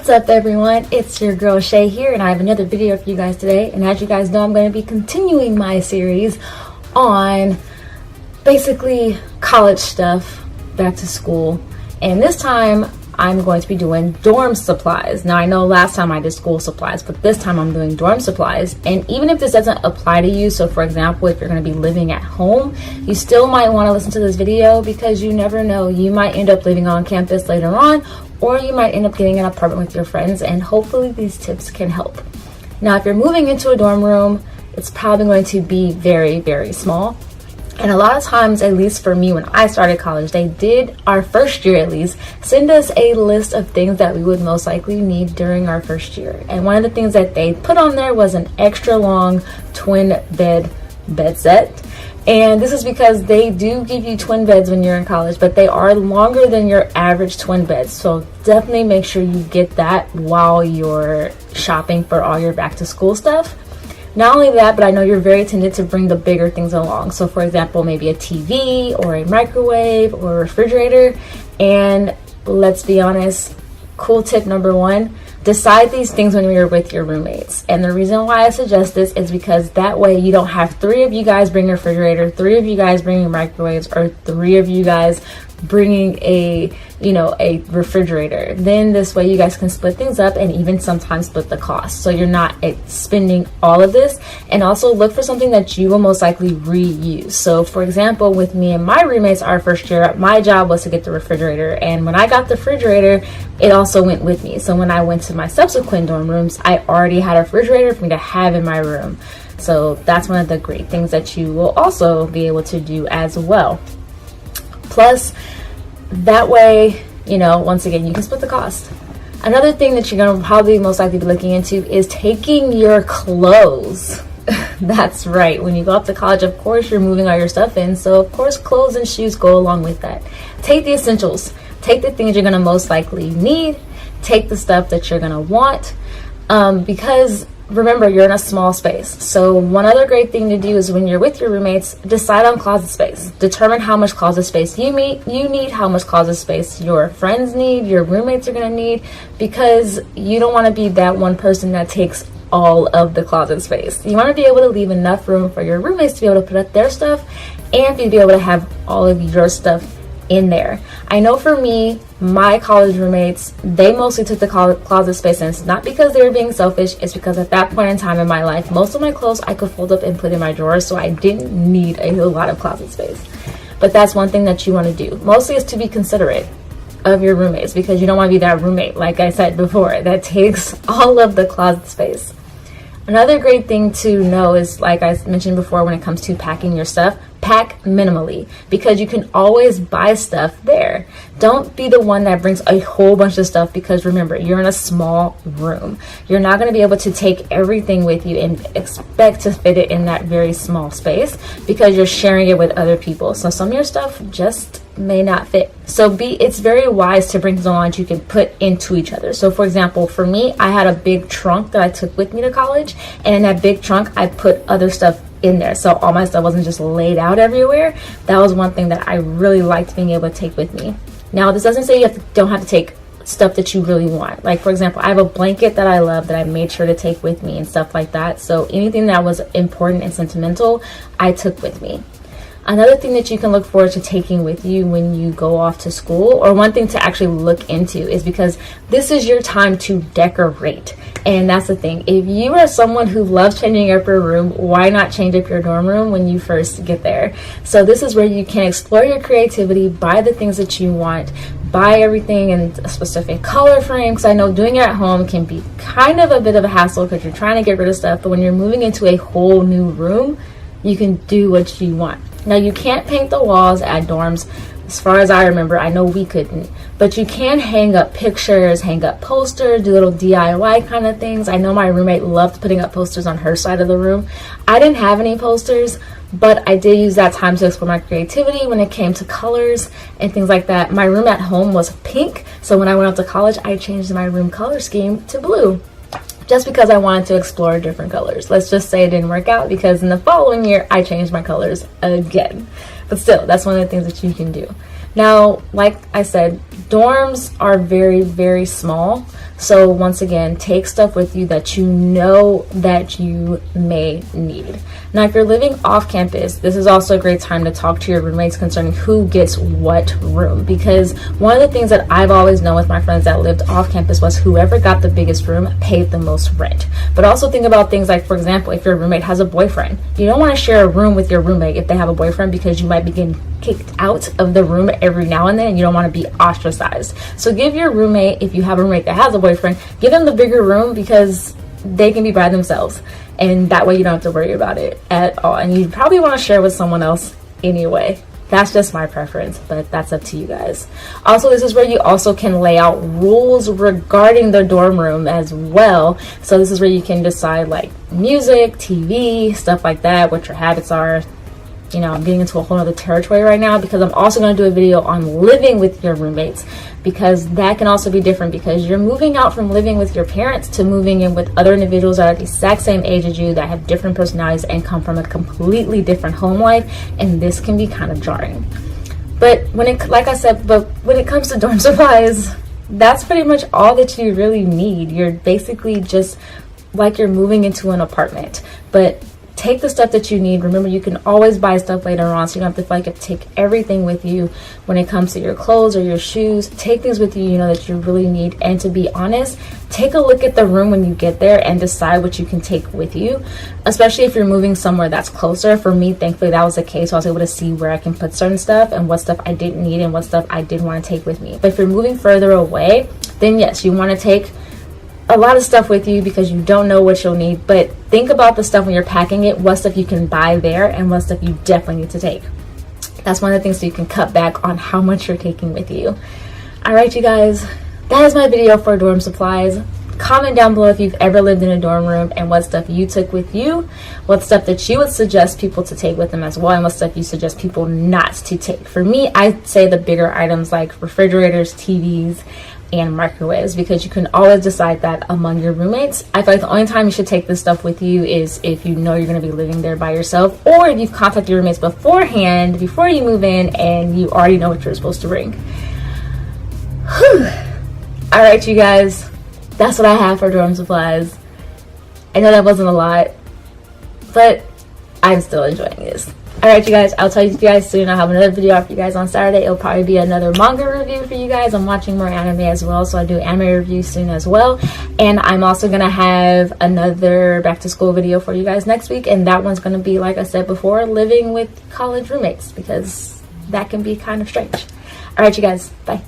What's up everyone, it's your girl Shay here, and I have another video for you guys today. And as you guys know, I'm going to be continuing my series on basically college stuff, back to school, and this time I'm going to be doing dorm supplies. Now I know last time I did school supplies, but this time I'm doing dorm supplies. And even if this doesn't apply to you, so for example, if you're going to be living at home, you still might want to listen to this video because you never know, you might end up living on campus later on, or you might end up getting an apartment with your friends, and hopefully these tips can help. Now if you're moving into a dorm room, it's probably going to be very, very small. And a lot of times, at least for me, when I started college, they did, our first year at least, send us a list of things that we would most likely need during our first year. And one of the things that they put on there was an extra long twin bed set. And this is because they do give you twin beds when you're in college, but they are longer than your average twin beds. So definitely make sure you get that while you're shopping for all your back to school stuff. Not only that, but I know you're very tempted to bring the bigger things along. So for example, maybe a TV or a microwave or a refrigerator. And let's be honest, cool tip number one, decide these things when you're with your roommates. And the reason why I suggest this is because that way you don't have 3 of you guys bring a refrigerator, 3 of you guys bringing microwaves, or 3 of you guys bringing a refrigerator. Then this way you guys can split things up and even sometimes split the cost, so you're not spending all of this. And also look for something that you will most likely reuse. So for example, with me and my roommates our first year, my job was to get the refrigerator, and when I got the refrigerator, it also went with me. So when I went to my subsequent dorm rooms, I already had a refrigerator for me to have in my room. So that's one of the great things that you will also be able to do as well. Plus, that way, once again, you can split the cost. Another thing that you're going to probably most likely be looking into is taking your clothes. That's right. When you go up to college, of course, you're moving all your stuff in. So, of course, clothes and shoes go along with that. Take the essentials. Take the things you're going to most likely need. Take the stuff that you're going to want. Because remember, you're in a small space. So one other great thing to do is when you're with your roommates, decide on closet space. Determine how much closet space you need, how much closet space your friends need, your roommates are going to need, because you don't want to be that one person that takes all of the closet space. You want to be able to leave enough room for your roommates to be able to put up their stuff and to be able to have all of your stuff in there. I know for me, my college roommates, they mostly took the closet space, and it's not because they were being selfish, it's because at that point in time in my life, most of my clothes I could fold up and put in my drawers, so I didn't need a lot of closet space. But that's one thing that you want to do. Mostly is to be considerate of your roommates, because you don't want to be that roommate, like I said before, that takes all of the closet space. Another great thing to know is, like I mentioned before, when it comes to packing your stuff, pack minimally, because you can always buy stuff there. Don't be the one that brings a whole bunch of stuff, because remember, you're in a small room. You're not going to be able to take everything with you and expect to fit it in that very small space, because you're sharing it with other people. So some of your stuff just may not fit. So it's very wise to bring things along that you can put into each other. So for example, for me, I had a big trunk that I took with me to college, and in that big trunk I put other stuff in there, so all my stuff wasn't just laid out everywhere. That was one thing that I really liked being able to take with me. Now this doesn't say you don't have to take stuff that you really want. Like for example, I have a blanket that I love that I made sure to take with me and stuff like that. So anything that was important and sentimental, I took with me. Another thing that you can look forward to taking with you when you go off to school, or one thing to actually look into, is because this is your time to decorate. And that's the thing. If you are someone who loves changing up your room, why not change up your dorm room when you first get there? So this is where you can explore your creativity, buy the things that you want, buy everything in a specific color frame, because I know doing it at home can be kind of a bit of a hassle because you're trying to get rid of stuff. But when you're moving into a whole new room, you can do what you want. Now you can't paint the walls at dorms. As far as I remember, I know we couldn't, but you can hang up pictures, hang up posters, do little DIY kind of things. I know my roommate loved putting up posters on her side of the room. I didn't have any posters, but I did use that time to explore my creativity when it came to colors and things like that. My room at home was pink, so when I went out to college, I changed my room color scheme to blue, just because I wanted to explore different colors. Let's just say it didn't work out, because in the following year, I changed my colors again. But still, that's one of the things that you can do. Now, like I said, dorms are very, very small. So once again, take stuff with you that you know that you may need. Now, if you're living off campus, this is also a great time to talk to your roommates concerning who gets what room. Because one of the things that I've always known with my friends that lived off campus was whoever got the biggest room paid the most rent. But also think about things like, for example, if your roommate has a boyfriend, you don't want to share a room with your roommate if they have a boyfriend, because you might be getting kicked out of the room every now and then and you don't want to be ostracized. So give your roommate, if you have a roommate that has a boyfriend, give them the bigger room, because they can be by themselves, and that way you don't have to worry about it at all. And you probably want to share with someone else anyway. That's just my preference, but that's up to you guys. Also, this is where you also can lay out rules regarding the dorm room as well. So this is where you can decide like music, TV, stuff like that, what your habits are. You know, I'm getting into a whole other territory right now, because I'm also going to do a video on living with your roommates, because that can also be different, because you're moving out from living with your parents to moving in with other individuals that are the exact same age as you, that have different personalities and come from a completely different home life, and this can be kind of jarring. But when it, like I said, but when it comes to dorm supplies, that's pretty much all that you really need. You're basically just like you're moving into an apartment. But take the stuff that you need. Remember, you can always buy stuff later on, so you don't have to feel like you have to take everything with you when it comes to your clothes or your shoes. Take things with you, you know, that you really need. And to be honest, take a look at the room when you get there and decide what you can take with you, especially if you're moving somewhere that's closer. For me, thankfully, that was the case. So I was able to see where I can put certain stuff and what stuff I didn't need and what stuff I did want to take with me. But if you're moving further away, then yes, you want to take a lot of stuff with you, because you don't know what you'll need. But think about the stuff when you're packing it, what stuff you can buy there and what stuff you definitely need to take. That's one of the things, so you can cut back on how much you're taking with you. All right, you guys, that is my video for dorm supplies. Comment down below if you've ever lived in a dorm room and what stuff you took with you, what stuff that you would suggest people to take with them as well, and what stuff you suggest people not to take. For me, I'd say the bigger items like refrigerators, TVs, and microwaves, because you can always decide that among your roommates. I feel like the only time you should take this stuff with you is if you know you're going to be living there by yourself, or if you've contacted your roommates beforehand, before you move in, and you already know what you're supposed to bring. Whew. All right, you guys, that's what I have for dorm supplies. I know that wasn't a lot, but I'm still enjoying this. All right, you guys, I'll tell you guys soon. I'll have another video out for you guys on Saturday. It'll probably be another manga review for you guys. I'm watching more anime as well, so I do anime reviews soon as well. And I'm also going to have another back to school video for you guys next week. And that one's going to be, like I said before, living with college roommates, because that can be kind of strange. All right, you guys, bye.